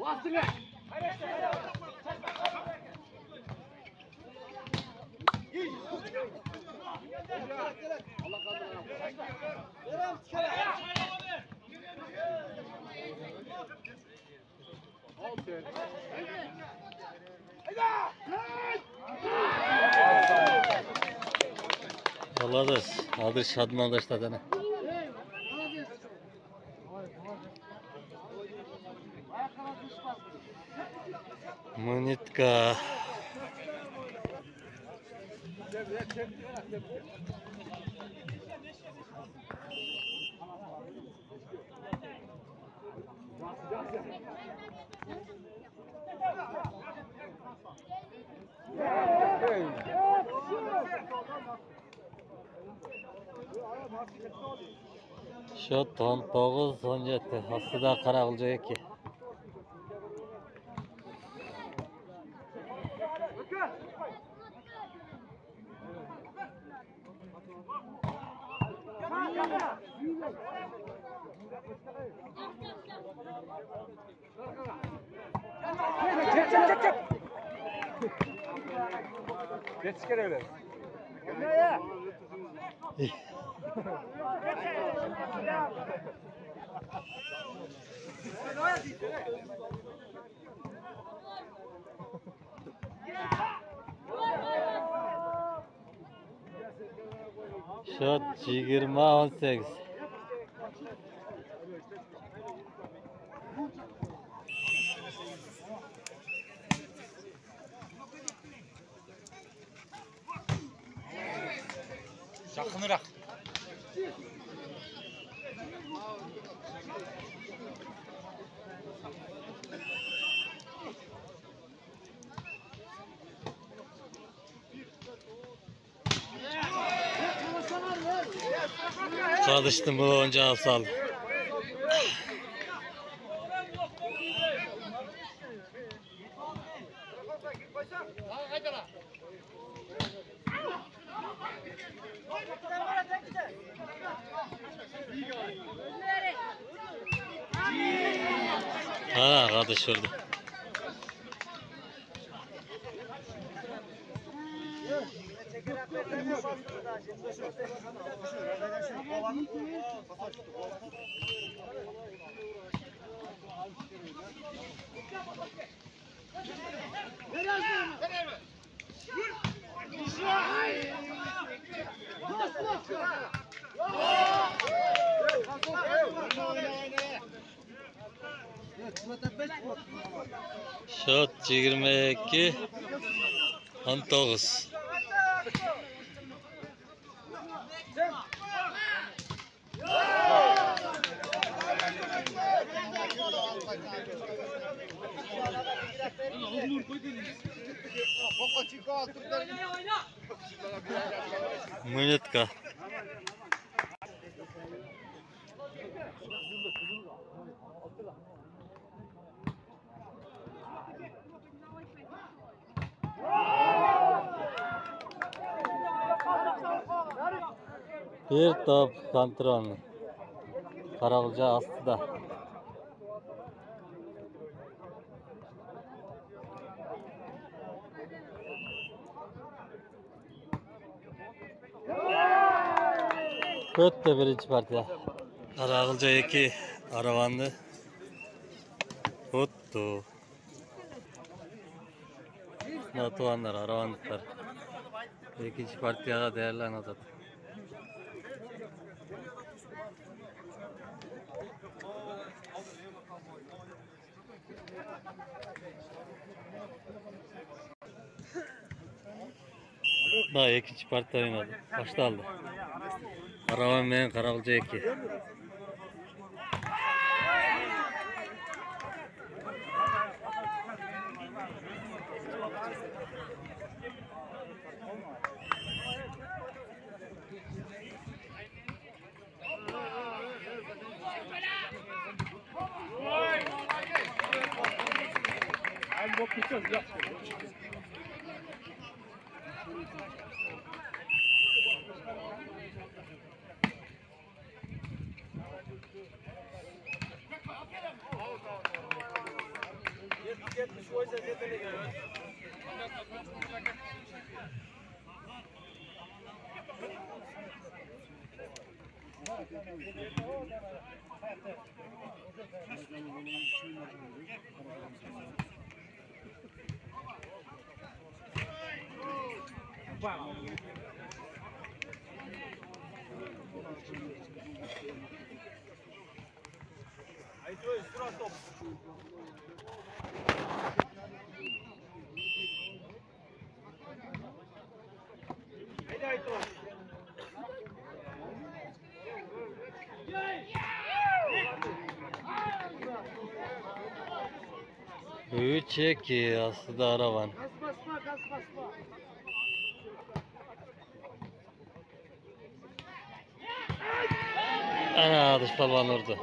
Olabilir. Aldır şadını aldır tadını. Munitka. Şot 19-17. Aslında Karagılca 2. Geç kere öyle. Şot 20-18. Yakınırak. Çalıştım bu oyuncağı sal. Ha, kardeş öldü. Şot 22-19. Munitka. Bir top kontrol. Karagılca astıda. Kötü birinci partiya. Karagılca 2 aravandı. Tuttu. Natuanlar, aravandıklar. İkinci partiya değerli anladı. Daha ikinci partide oynadı. Başta aldı. Karavan ve Karagılca 2. Üç iki aslında aravan. Ana dış balvan vurdu.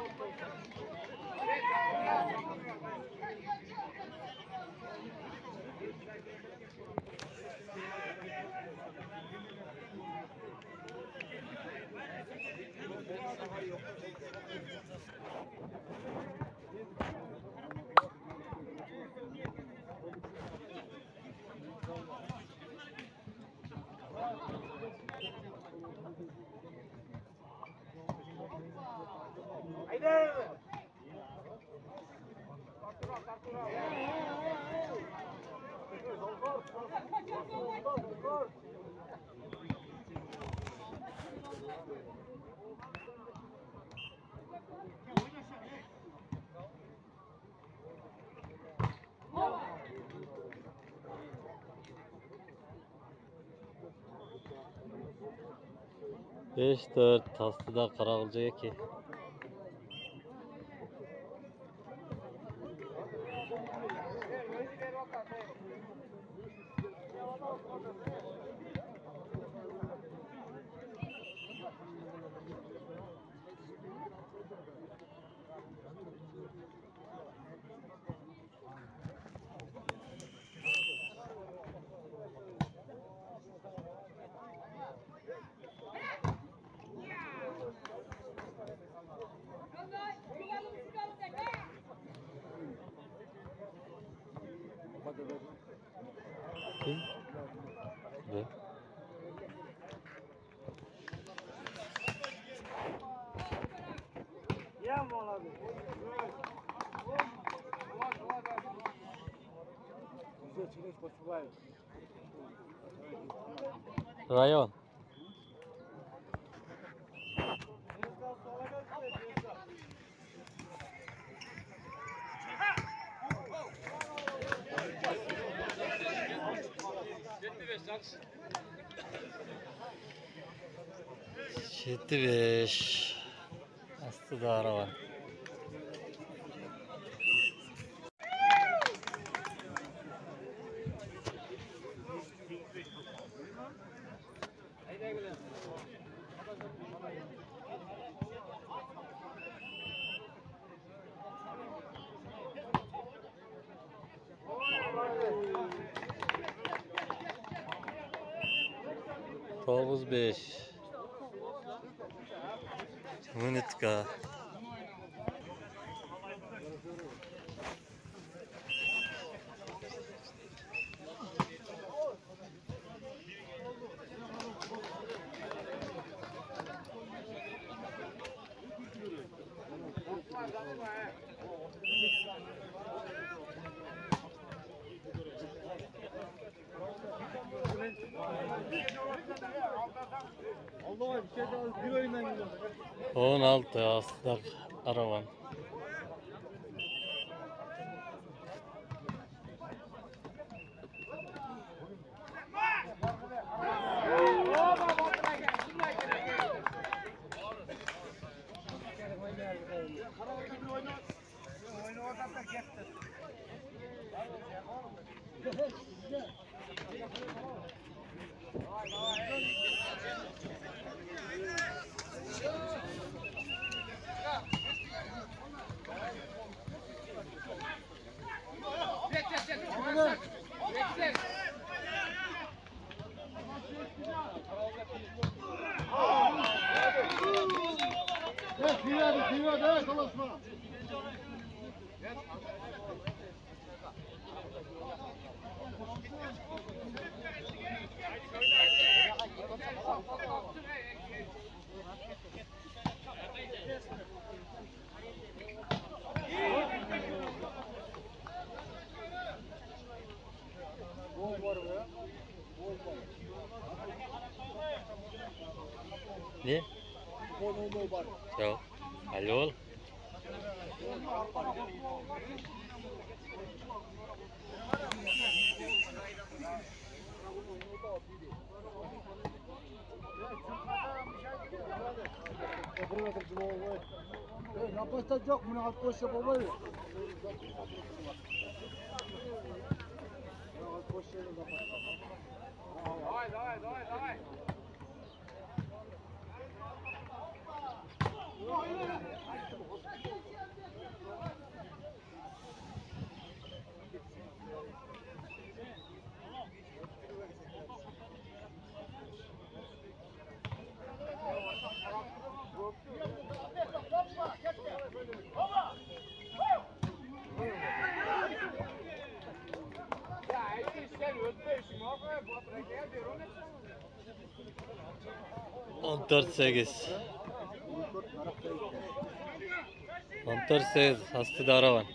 Beş dört Taslı'da Karagılca 2. Kim? Ne? Rayon. Yedi beş. Aslında aravan. Tovuz 5. Mınitka. Allah bir şey daha bir oyundan gidiyor. 16 aslında aravan. Ne? Yok. Alo oğlum. Yapacak yok, bunu alt koş yapamayız. Давай. 14-8. 14-8. Aslida Aravan.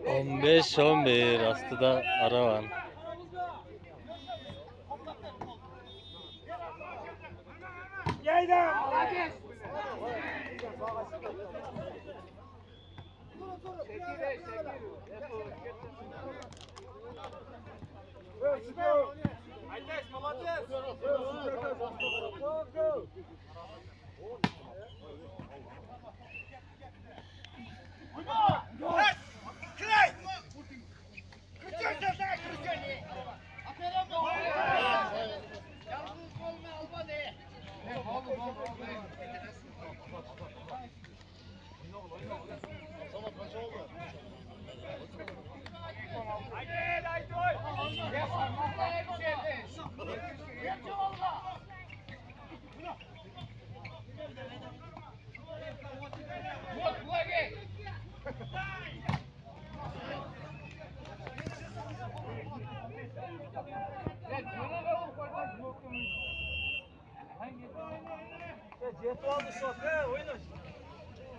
On 15-11 aslida Aravan.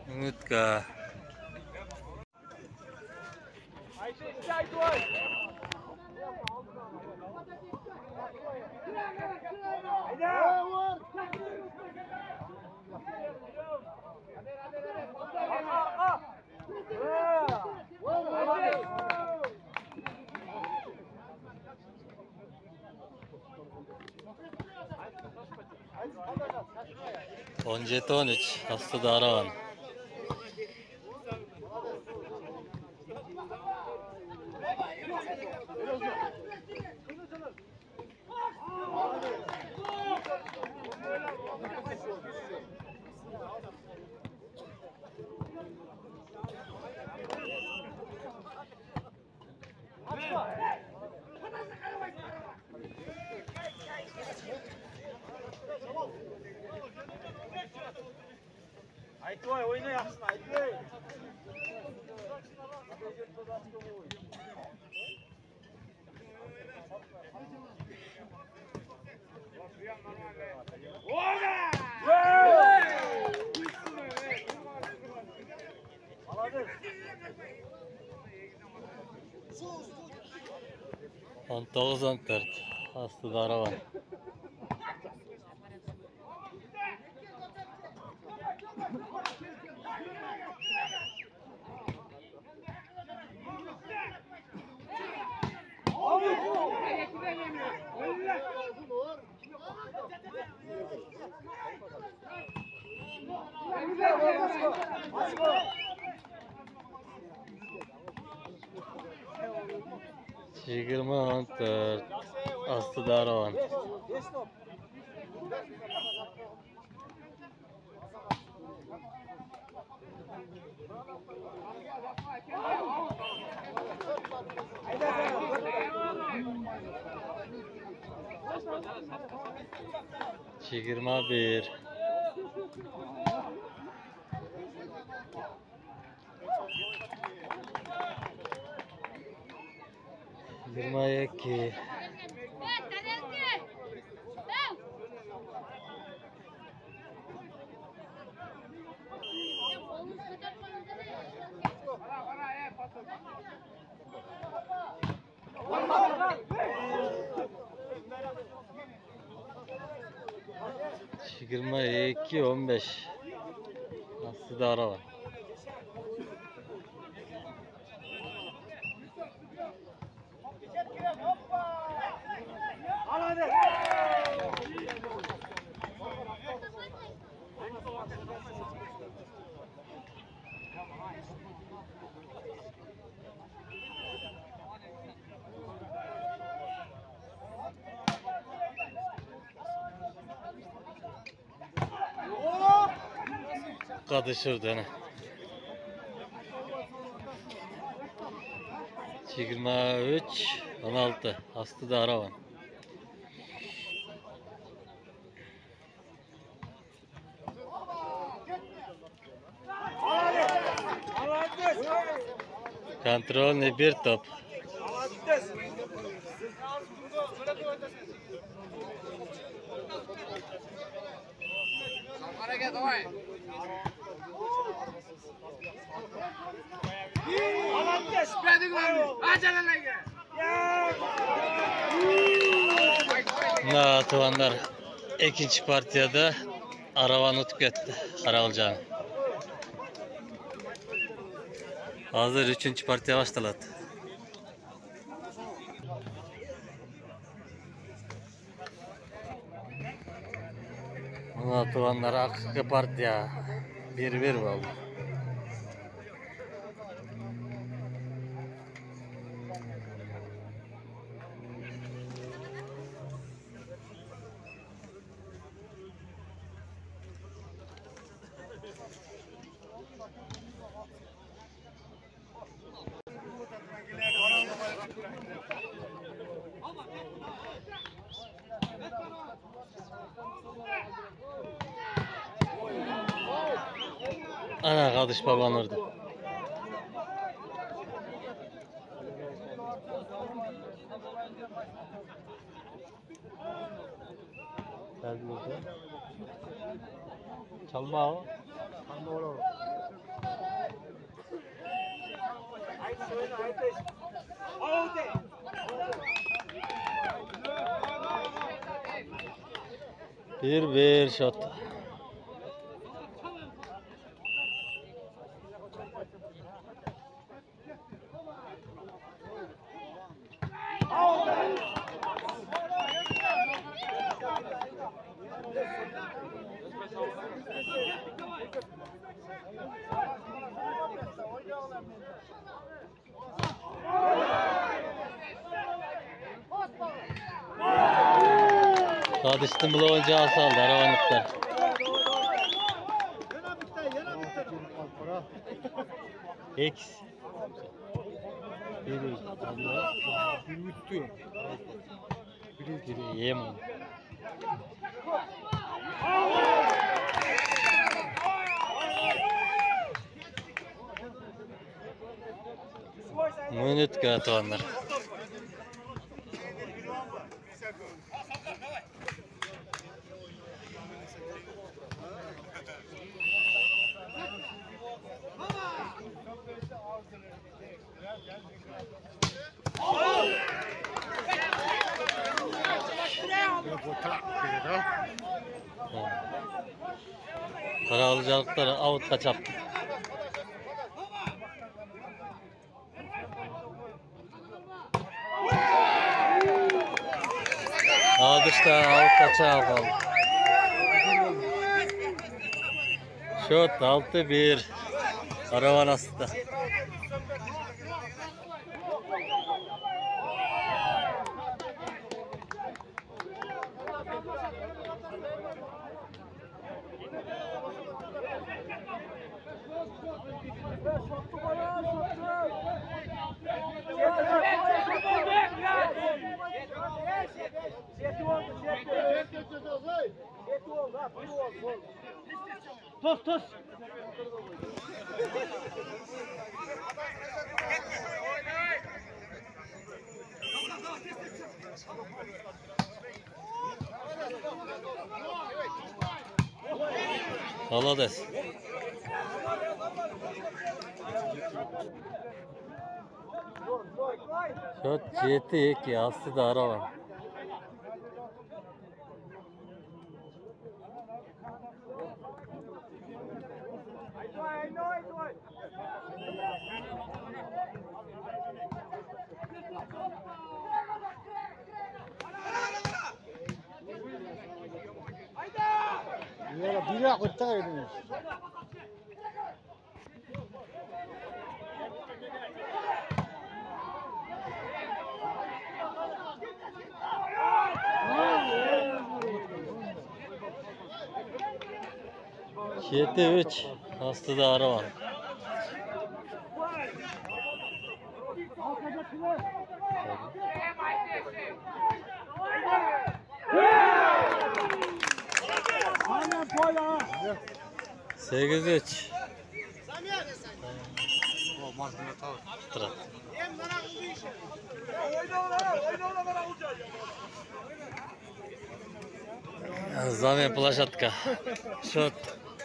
Ümitka. On 13 aslida Aravan. Aytvoy oyna yaxshi, Aytvoy. On 9-14 aslida Aravan. Yigirma 14 Aslı Daravan. Yigirma 1 22 22 15 Aslı Daravan. Kadışırdı hani. 23 16 Aslı Daravan. Kontrol ne bir top. Tuvanlar ikinci partiyada aravanı o'tib ketdi Qarag'iljan. Hozir 3-partiya boshlanadi. Mana tuvanlar haqiqiy partiya 1-1 bo'ldi. Ana Qadish Babon urdi. Çalma o. Bir shot. Qadishning bulovini saldi Aravanliklar. X. Biri Yemen. Minutga atanlar. Karalıcalıkları avut kaçap. Dışta avut kaçap oldu. Şut 6-1. Karavan aslında. Tos. Молодец. Şut 7-2 aslında araba. Ya biri akıtta ediniz. Yedi üç aslında araba. Sekiz üç. Zamen plaşatka. Şut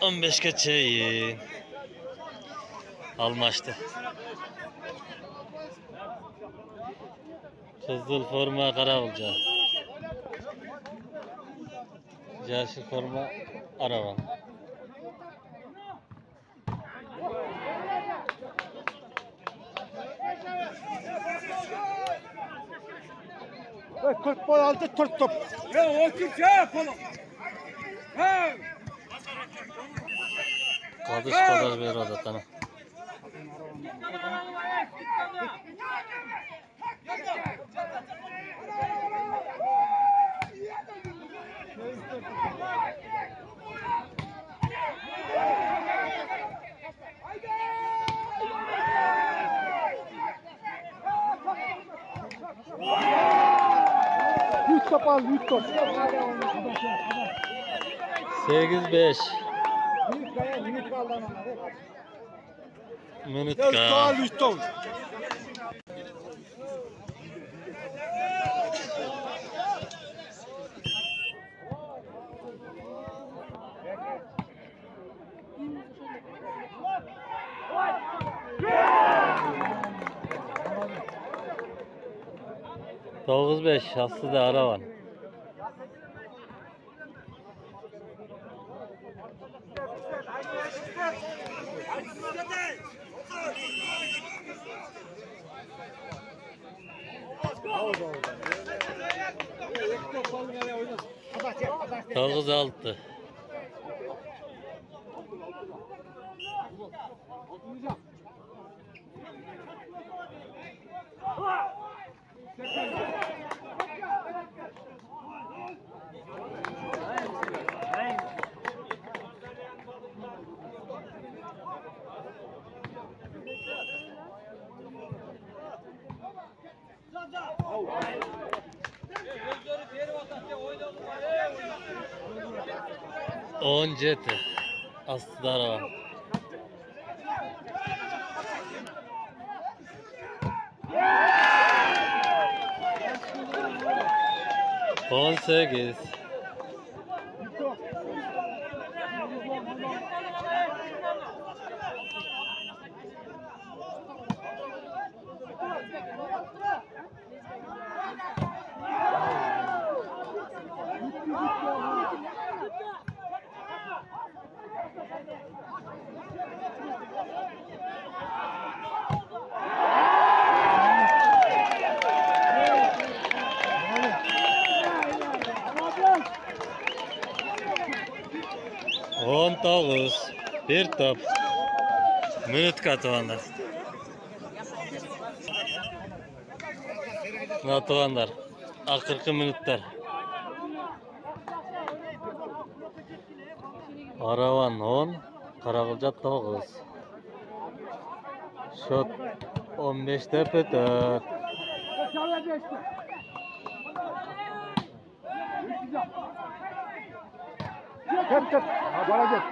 15 geçeyi. Almıştı. Kızıl forma kara olacak. Yeşil forma araba. Ve 40 boy aldı top. Ya o kim yapalım? Ha! Kadış kadar bir oda tamam. Top al, 100 top. 8-5. Minut kaldı. Minutka. 100 top. Dokuz beş aslında araba. Dokuz altı. On jeti. Aslında araba. On sekiz. 9. Bir top. Minut katıvanlar. Natıvanlar. Akırkı minutlar. Aravan 10. Karagılca 9. Şot 15'te pötör. Tek tek. Ha bana gel.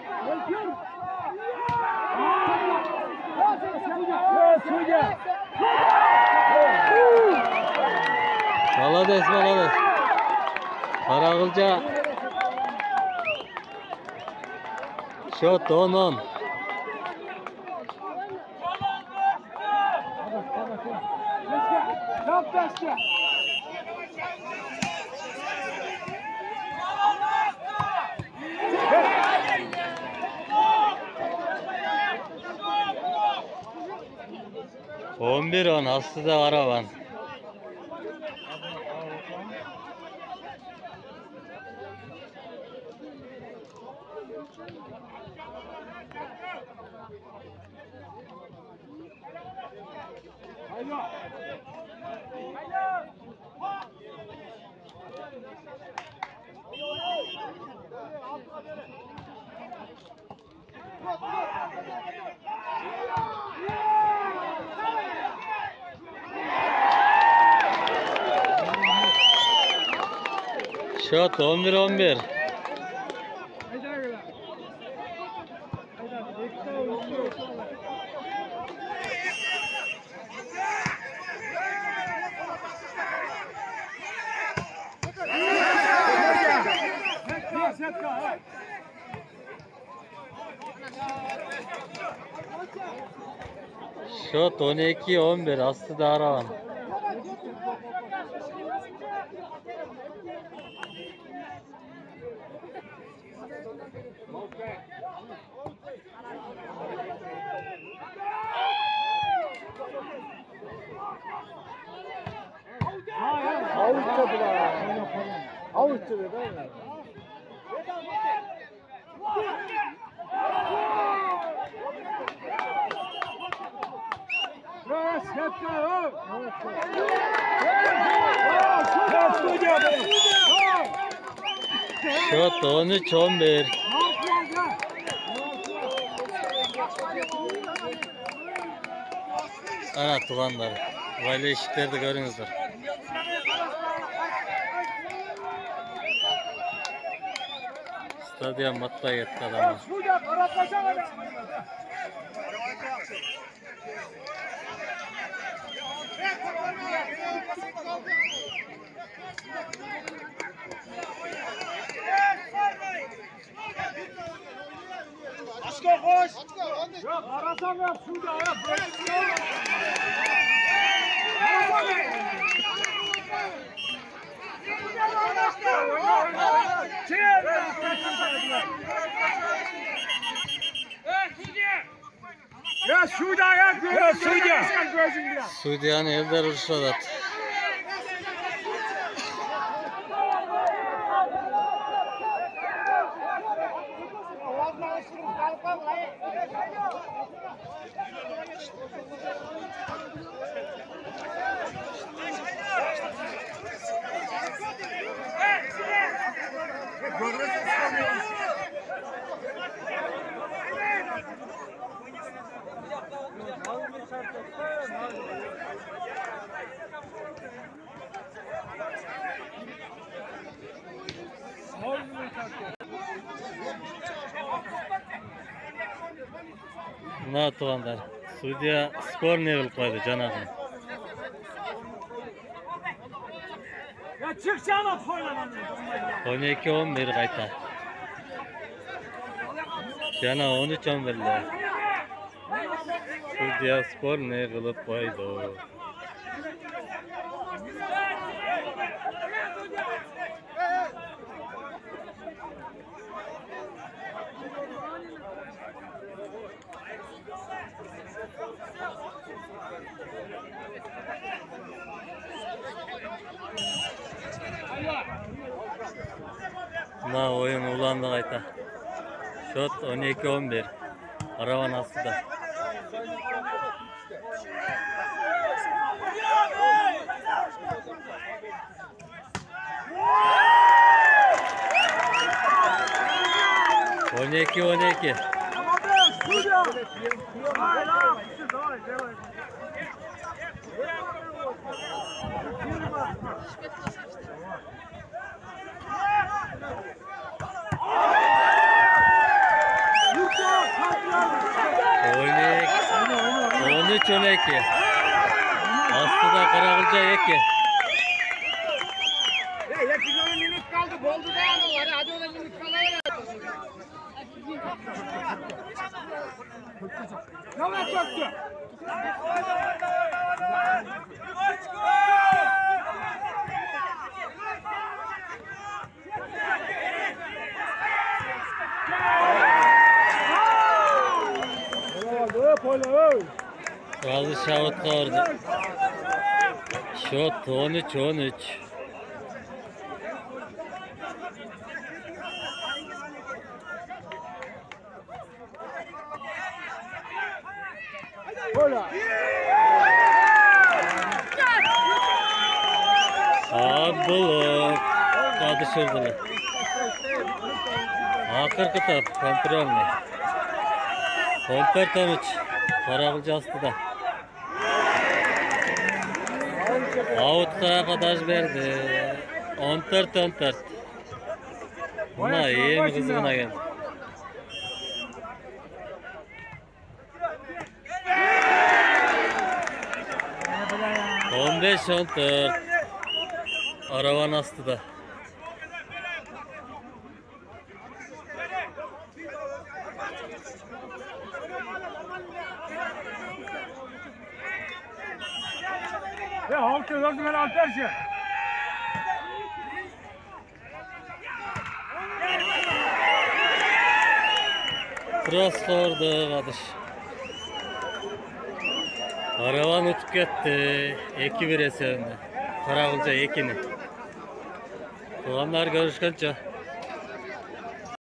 Malades, malades. Karagılca. Şot 10. Yaptı. 11-10 aslında aravan. Şut 11-11. Şut 12-11 aslında aravan. Avuç dedi değil mi? Şut 13-11. Ana tulanlar. Böyle eşikleri görünüzdür. Stadyum matla yetti adamlar. Aşko koş. Yok arasam yap şurada ya. Ya şurada ya. Ya şurada. Suudiyan Eldar Urşadat. Ne tuğanlar? Suudiya skor ne bil koydu canakın. Ya çık sana oynanan. 12-11 kayta. Cana 13-11'ler. Suudiya skor ne kılıp koydu. Na oyun ulandı kayta. Şut 12-11. Karavan aslında. On iki. On üç 12. Aslında Karagılca yeki. Minut kaldı. Boldu da yanıyorlar. Hadi ona minut kalayım. Yavaş çöktü. Kaldı şahut kaldı. Şut 13. Blok. Kadışırdılar. Akır kitap kontrolü. 14-13. Karagılca aslında. Out arkadaş verdi. 14-14. Buna iyi mi kızı buna geldi? On 15-14. Aravan astıda. Ya halkı lazım her alter şey. Cross sordu kardeş. Aravan uçup gitti. 2-1 eserinde. Karagılca 2'ni. Soğanlar görüşkünce.